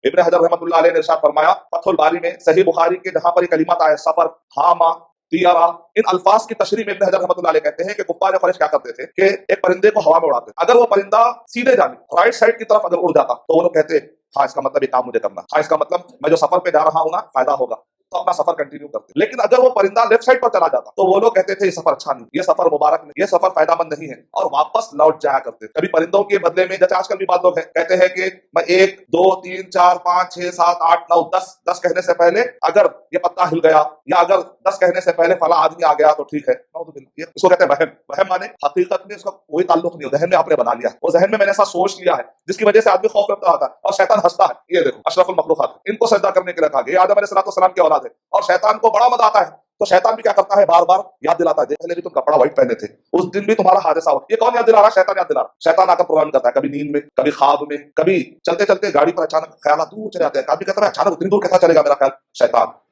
ابن حجر رحمۃ اللہ علیہ نے ارشاد فرمایا فتح الباری میں صحیح بخاری کے جہاں پر یہ کلمات آئے سفر، ہاما، طیارہ، ان الفاظ کی تشریح میں ابن حجر رحمۃ اللہ علیہ کہتے ہیں کہ کفار قریش کیا کرتے تھے کہ ایک پرندے کو ہوا میں اڑاتے، اگر وہ پرندہ سیدھے جانب رائٹ سائڈ کی طرف اگر اڑ جاتا تو وہ لوگ کہتے ہاں اس کا مطلب یہ کام مجھے کرنا، ہاں اس کا مطلب میں جو سفر پہ جا رہا ہوں نا فائدہ ہوگا، تو اپنا سفر کنٹینیو کرتے۔ لیکن اگر وہ پرندہ لیفٹ سائڈ پر چلا جاتا تو وہ لوگ کہتے تھے یہ سفر اچھا نہیں، یہ سفر مبارک نہیں، یہ سفر فائدہ مند نہیں ہے، اور واپس لوٹ جایا کرتے۔ کبھی پرندوں کے بدلے میں جیسے آج کل بھی بعض لوگ کہتے ہیں کہ میں 1 2 3 4 5 6 7 8 9 10 کہنے سے پہلے اگر یہ پتا ہل گیا یا اگر 10 کہنے سے پہلے فلاں آدمی آ گیا تو ٹھیک ہے، اس کو کہتے ہیں وہم۔ وہم مانے حقیقت میں اس کا کوئی تعلق نہیں، ذہن میں آپ نے بنا لیا، وہ ذہن میں نے ایسا سوچ لیا ہے جس کی وجہ سے آدمی خوف رکھتا ہوتا ہے اور شیطان ہنستا ہے۔ یہ دیکھو اشرف المخلوقات ان کو سجدہ کرنے کے لیے کہا گیا، یہ آدم علیہ السلام کی اولاد ہے، اور شیطان کو بڑا مزہ آتا ہے، تو شیطان بھی کیا کرتا ہے بار بار یاد دلاتا ہے پہلے بھی تم کپڑا وائٹ پہنے تھے، اس دن بھی تمہارا حادثہ ہوا۔ یہ کون یاد دلا رہا ہے؟ شیطان یاد دلا رہا ہے۔ شیطان آ کر پروگرام کرتا ہے، کبھی نیند میں، کبھی خواب میں، کبھی چلتے چلتے گاڑی پر اچانک خیالات دور چلے جاتے ہیں، آدمی کہتا ہے اچانک اتنی دور کیسا چلے گا میرا خیال؟ شیطان